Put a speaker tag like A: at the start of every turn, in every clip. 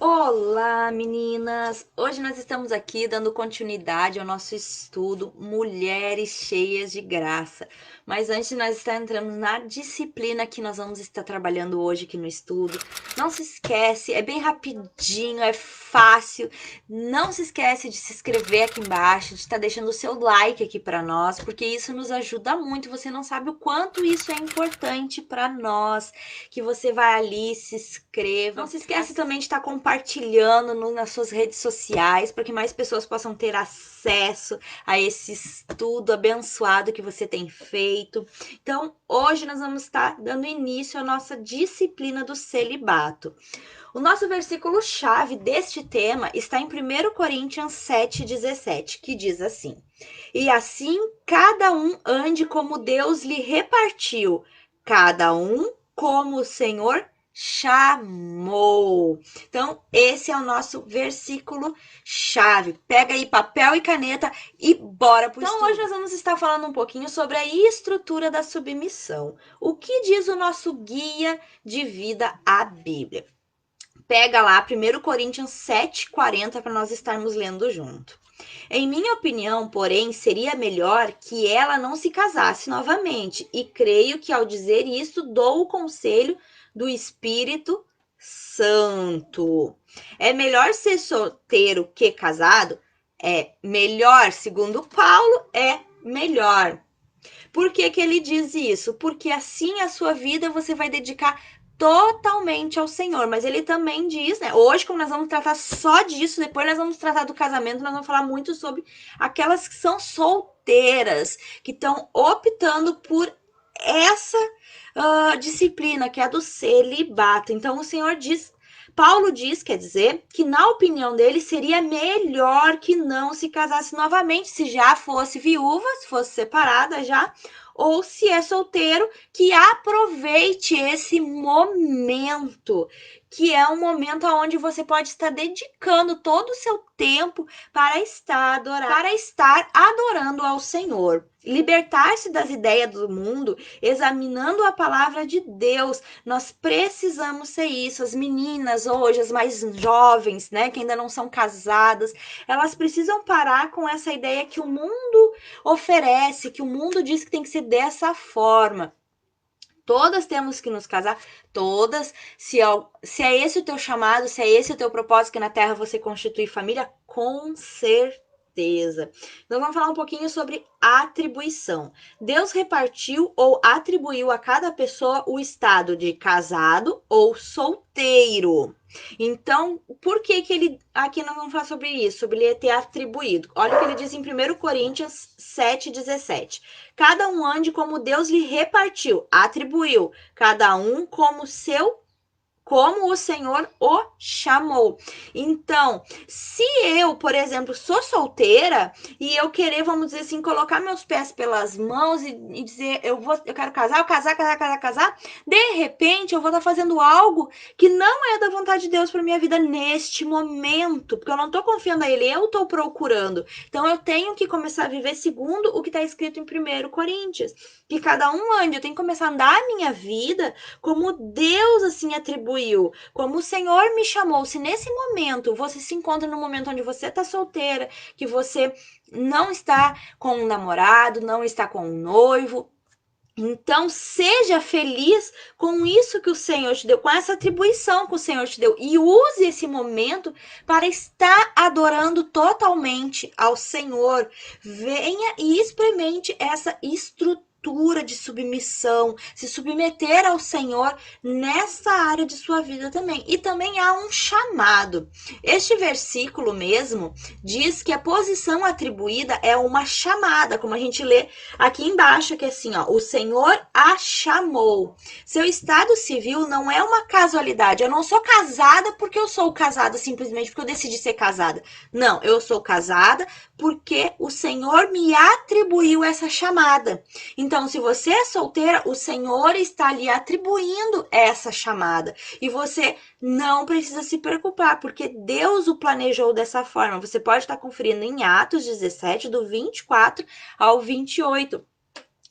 A: Olá, meninas! Hoje nós estamos aqui dando continuidade ao nosso estudo Mulheres Cheias de Graça. Mas antes de nós estar entrando na disciplina que nós vamos estar trabalhando hoje aqui no estudo, não se esquece, é bem rapidinho, é fácil. Não se esquece de se inscrever aqui embaixo, de estar deixando o seu like aqui para nós, porque isso nos ajuda muito. Você não sabe o quanto isso é importante para nós, que você vai ali, se inscreva. Não se esquece também de estar compartilhando nas suas redes sociais, para que mais pessoas possam ter acesso a esse estudo abençoado que você tem feito. Então, hoje nós vamos estar dando início à nossa disciplina do celibato. O nosso versículo-chave deste tema está em 1 Coríntios 7,17, que diz assim: E assim cada um ande como Deus lhe repartiu, cada um como o Senhor chamou. Então, esse é o nosso versículo chave. Pega aí papel e caneta e bora pro estudo. Então, hoje nós vamos estar falando um pouquinho sobre a estrutura da submissão. O que diz o nosso guia de vida, a Bíblia? Pega lá 1 Coríntios 7,40 para nós estarmos lendo junto. Em minha opinião, porém, seria melhor que ela não se casasse novamente, e creio que ao dizer isso dou o conselho do Espírito Santo. É melhor ser solteiro que casado? É melhor, segundo Paulo, é melhor. Por que que ele diz isso? Porque assim a sua vida você vai dedicar totalmente ao Senhor, mas ele também diz, né? Hoje, como nós vamos tratar só disso, depois nós vamos tratar do casamento, nós vamos falar muito sobre aquelas que são solteiras, que estão optando por essa disciplina, que é a do celibato. Então, o Senhor diz, Paulo diz, quer dizer, que na opinião dele seria melhor que não se casasse novamente, se já fosse viúva, se fosse separada já, ou se é solteiro, que aproveite esse momento, que é um momento onde você pode estar dedicando todo o seu tempo para estar adorando ao Senhor. Libertar-se das ideias do mundo, examinando a palavra de Deus. Nós precisamos ser isso. As meninas hoje, as mais jovens, né, que ainda não são casadas, elas precisam parar com essa ideia que o mundo oferece, que o mundo diz que tem que ser dessa forma. Todas temos que nos casar, todas. Se é esse o teu chamado, se é esse o teu propósito, que na Terra você constitui família, com certeza. Então vamos falar um pouquinho sobre atribuição. Deus repartiu ou atribuiu a cada pessoa o estado de casado ou solteiro. Então, por que ele... Aqui nós vamos falar sobre isso, sobre ele ter atribuído. Olha o que ele diz em 1 Coríntios 7,17. Cada um ande como Deus lhe repartiu, atribuiu. Cada um como o Senhor o chamou. Então, se eu, por exemplo, sou solteira e eu querer, vamos dizer assim, colocar meus pés pelas mãos e dizer, eu quero casar, de repente eu vou estar fazendo algo que não é da vontade de Deus para minha vida neste momento, porque eu não estou confiando a Ele, eu estou procurando. Então, eu tenho que começar a viver segundo o que está escrito em 1 Coríntios, que cada um ande, eu tenho que começar a andar a minha vida como Deus assim atribuiu, como o Senhor me chamou. Se nesse momento você se encontra no momento onde você está solteira, que você não está com um namorado, não está com um noivo, então seja feliz com isso que o Senhor te deu, com essa atribuição que o Senhor te deu, e use esse momento para estar adorando totalmente ao Senhor. Venha e experimente essa estrutura de submissão, se submeter ao Senhor nessa área de sua vida também. E também há um chamado. Este versículo mesmo diz que a posição atribuída é uma chamada, como a gente lê aqui embaixo, que é assim, ó, o Senhor a chamou. Seu estado civil não é uma casualidade. Eu não sou casada porque eu sou casada, simplesmente porque eu decidi ser casada. Não, eu sou casada porque o Senhor me atribuiu essa chamada. Então, se você é solteira, o Senhor está lhe atribuindo essa chamada. E você não precisa se preocupar, porque Deus o planejou dessa forma. Você pode estar conferindo em Atos 17, do 24 ao 28.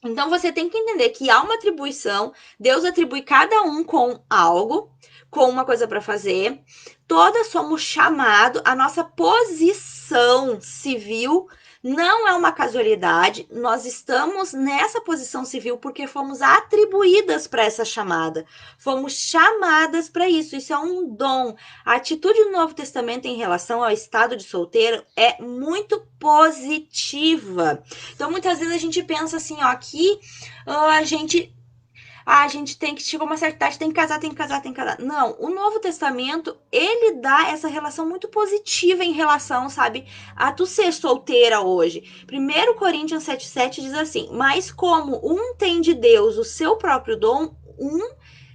A: Então você tem que entender que há uma atribuição, Deus atribui cada um com algo, com uma coisa para fazer. Todas somos chamados, a nossa posição civil não é uma casualidade. Nós estamos nessa posição civil porque fomos atribuídas para essa chamada. Fomos chamadas para isso. Isso é um dom. A atitude do Novo Testamento em relação ao estado de solteiro é muito positiva. Então, muitas vezes a gente pensa assim, ó, que a gente tem que, chegou uma certa idade, tem que casar, tem que casar, tem que casar. Não, o Novo Testamento, ele dá essa relação muito positiva em relação, sabe, a tu ser solteira hoje. 1 Coríntios 7,7 diz assim, mas como um tem de Deus o seu próprio dom, um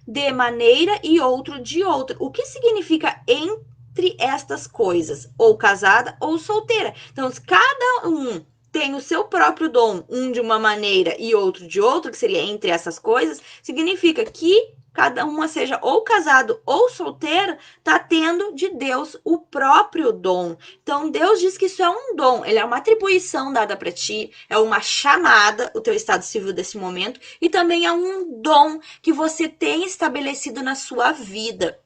A: de maneira e outro de outra. O que significa entre estas coisas? Ou casada ou solteira. Então, cada um tem o seu próprio dom, um de uma maneira e outro de outra, que seria entre essas coisas, significa que cada uma seja ou casado ou solteiro, tá tendo de Deus o próprio dom. Então Deus diz que isso é um dom, ele é uma atribuição dada para ti, é uma chamada, o teu estado civil desse momento, e também é um dom que você tem estabelecido na sua vida.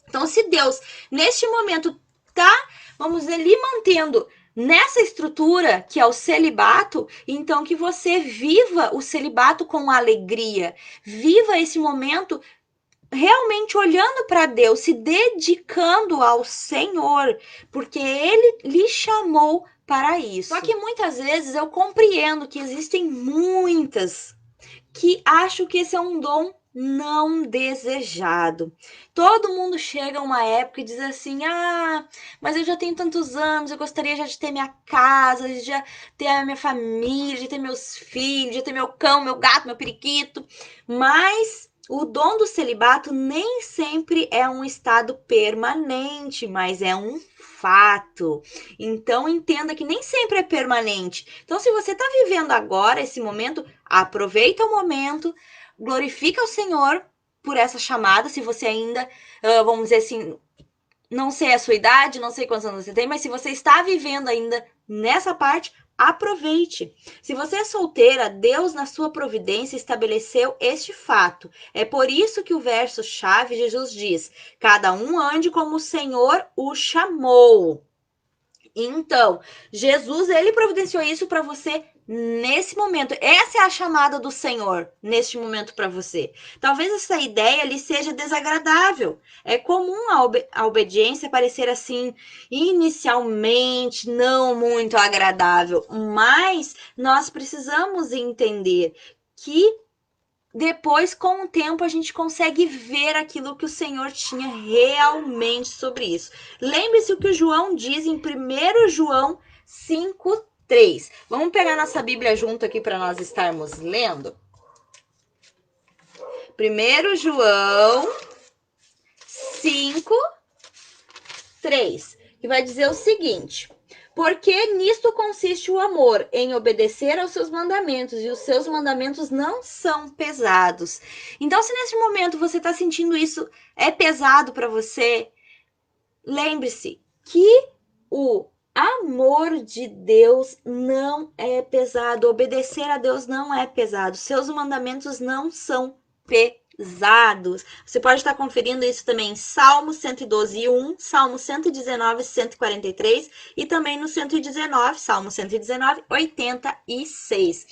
A: Então se Deus neste momento tá, vamos dizer, lhe mantendo nessa estrutura que é o celibato, então que você viva o celibato com alegria, viva esse momento realmente olhando para Deus, se dedicando ao Senhor, porque Ele lhe chamou para isso. Só que muitas vezes eu compreendo que existem muitas que acham que esse é um dom não desejado. Todo mundo chega a uma época e diz assim, mas eu já tenho tantos anos, eu gostaria já de ter minha casa, de já ter a minha família, de ter meus filhos, de ter meu cão, meu gato, meu periquito, mas o dom do celibato nem sempre é um estado permanente, mas é um fato. Então entenda que nem sempre é permanente. Então se você está vivendo agora esse momento, aproveita o momento, glorifica o Senhor por essa chamada, se você ainda, vamos dizer assim, não sei a sua idade, não sei quantos anos você tem, mas se você está vivendo ainda nessa parte, aproveite. Se você é solteira, Deus, na sua providência, estabeleceu este fato. É por isso que o verso-chave, Jesus diz, cada um ande como o Senhor o chamou. Então, Jesus, ele providenciou isso para você nesse momento. Essa é a chamada do Senhor neste momento para você. Talvez essa ideia lhe seja desagradável. É comum a obediência parecer assim, inicialmente não muito agradável, mas nós precisamos entender que depois, com o tempo, a gente consegue ver aquilo que o Senhor tinha realmente sobre isso. Lembre-se o que o João diz em 1 João 5:3. Vamos pegar nossa Bíblia junto aqui para nós estarmos lendo. 1 João 5:3, que vai dizer o seguinte: porque nisto consiste o amor, em obedecer aos seus mandamentos, e os seus mandamentos não são pesados. Então, se nesse momento você está sentindo isso é pesado para você, lembre-se que o amor de Deus não é pesado, obedecer a Deus não é pesado, seus mandamentos não são pesados. Você pode estar conferindo isso também em Salmo 112:1, Salmo 119, 143 e também no 119, Salmo 119, 86.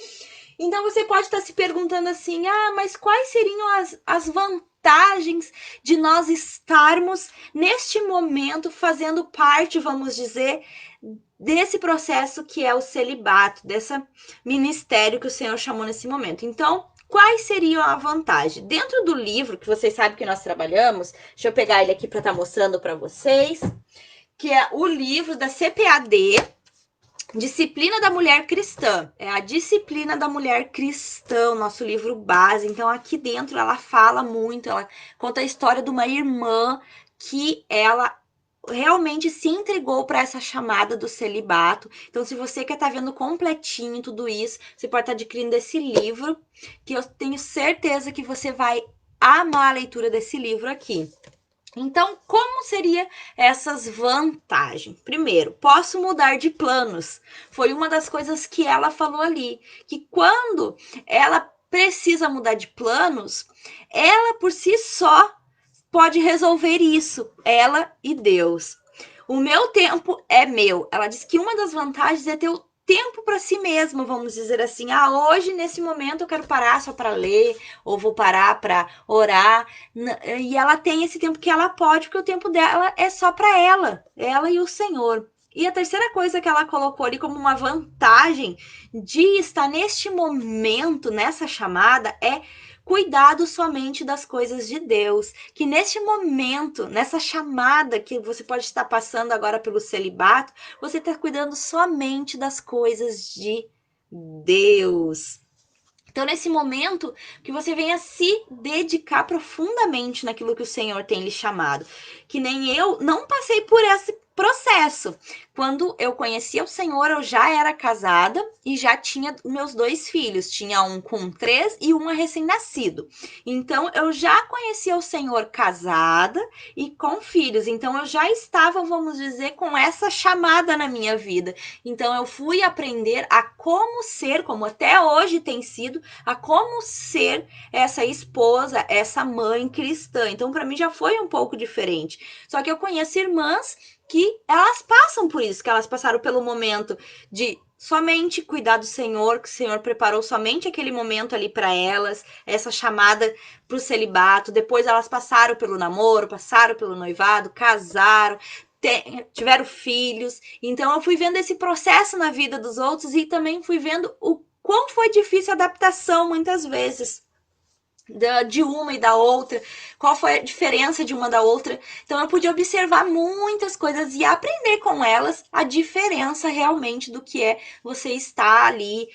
A: Então você pode estar se perguntando assim, mas quais seriam as vantagens de nós estarmos neste momento fazendo parte, vamos dizer, desse processo que é o celibato, desse ministério que o Senhor chamou nesse momento. Então, quais seriam a vantagem? Dentro do livro, que vocês sabem que nós trabalhamos, deixa eu pegar ele aqui para estar mostrando para vocês, que é o livro da CPAD, Disciplina da Mulher Cristã. É a Disciplina da Mulher Cristã, o nosso livro base. Então, aqui dentro ela fala muito, ela conta a história de uma irmã que ela realmente se entregou para essa chamada do celibato. Então, se você quer estar vendo completinho tudo isso, você pode estar adquirindo esse livro, que eu tenho certeza que você vai amar a leitura desse livro aqui. Então, como seria essas vantagens? Primeiro, posso mudar de planos. Foi uma das coisas que ela falou ali, que quando ela precisa mudar de planos, ela por si só pode resolver isso, ela e Deus. O meu tempo é meu. Ela disse que uma das vantagens é ter o tempo para si mesma, vamos dizer assim. Hoje, nesse momento, eu quero parar só para ler, ou vou parar para orar. E ela tem esse tempo que ela pode, porque o tempo dela é só para ela e o Senhor. E a terceira coisa que ela colocou ali como uma vantagem de estar neste momento, nessa chamada, é cuidado somente das coisas de Deus, que neste momento, nessa chamada que você pode estar passando agora pelo celibato, você está cuidando somente das coisas de Deus. Então, nesse momento, que você venha se dedicar profundamente naquilo que o Senhor tem lhe chamado. Que nem eu não passei por esse processo. Quando eu conhecia o Senhor, eu já era casada e já tinha meus 2 filhos. Tinha um com 3 e um recém-nascido. Então, eu já conhecia o Senhor casada e com filhos. Então, eu já estava, vamos dizer, com essa chamada na minha vida. Então, eu fui aprender a como ser, como até hoje tem sido, a como ser essa esposa, essa mãe cristã. Então, para mim já foi um pouco diferente. Só que eu conheço irmãs que elas passam por isso, que elas passaram pelo momento de somente cuidar do Senhor, que o Senhor preparou somente aquele momento ali para elas, essa chamada para o celibato. Depois elas passaram pelo namoro, passaram pelo noivado, casaram, tiveram filhos. Então eu fui vendo esse processo na vida dos outros e também fui vendo o quão foi difícil a adaptação muitas vezes de uma e da outra, qual foi a diferença de uma da outra. Então eu pude observar muitas coisas e aprender com elas a diferença realmente do que é você estar ali,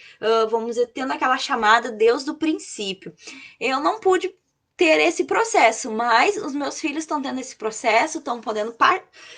A: vamos dizer, tendo aquela chamada Deus do princípio. Eu não pude ter esse processo, mas os meus filhos estão tendo esse processo, estão podendo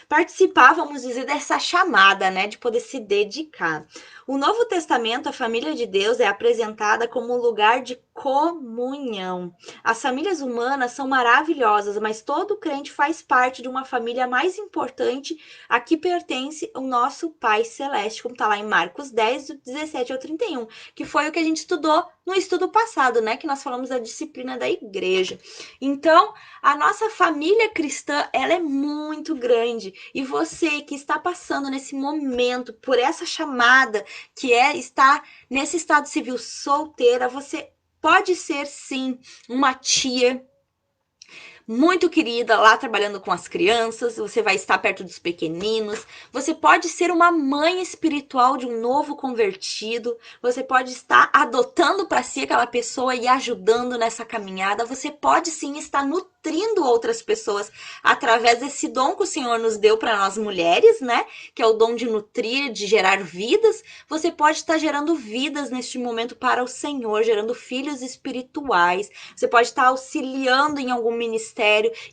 A: participar, vamos dizer, dessa chamada, né, de poder se dedicar. O Novo Testamento, a família de Deus é apresentada como um lugar de comunhão. As famílias humanas são maravilhosas, mas todo crente faz parte de uma família mais importante a que pertence o nosso Pai Celeste, como está lá em Marcos 10, do 17 ao 31, que foi o que a gente estudou no estudo passado, né? Que nós falamos da disciplina da igreja. Então, a nossa família cristã, ela é muito grande. E você que está passando nesse momento por essa chamada, que é estar nesse estado civil solteira, você pode ser sim uma tia muito querida lá trabalhando com as crianças, você vai estar perto dos pequeninos, você pode ser uma mãe espiritual de um novo convertido, você pode estar adotando para si aquela pessoa e ajudando nessa caminhada, você pode sim estar nutrindo outras pessoas através desse dom que o Senhor nos deu para nós mulheres, né? Que é o dom de nutrir, de gerar vidas. Você pode estar gerando vidas neste momento para o Senhor, gerando filhos espirituais. Você pode estar auxiliando em algum ministério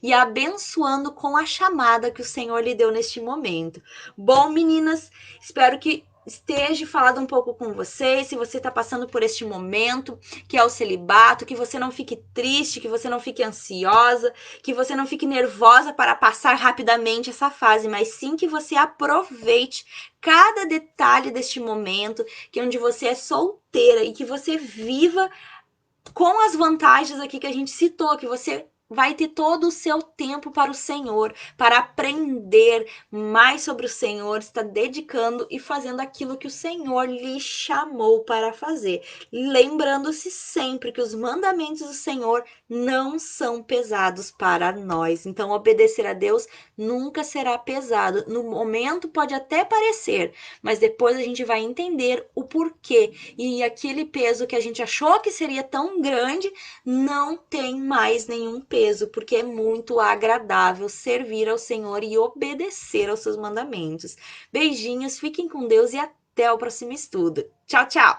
A: e abençoando com a chamada que o Senhor lhe deu neste momento. Bom, meninas, espero que esteja falado um pouco com vocês, se você está passando por este momento, que é o celibato, que você não fique triste, que você não fique ansiosa, que você não fique nervosa para passar rapidamente essa fase, mas sim que você aproveite cada detalhe deste momento, que é onde você é solteira e que você viva com as vantagens aqui que a gente citou, que você vai ter todo o seu tempo para o Senhor, para aprender mais sobre o Senhor, está dedicando e fazendo aquilo que o Senhor lhe chamou para fazer. Lembrando-se sempre que os mandamentos do Senhor não são pesados para nós. Então, obedecer a Deus nunca será pesado. No momento pode até parecer, mas depois a gente vai entender o porquê. E aquele peso que a gente achou que seria tão grande, não tem mais nenhum peso, porque é muito agradável servir ao Senhor e obedecer aos seus mandamentos. Beijinhos, fiquem com Deus e até o próximo estudo. Tchau, tchau!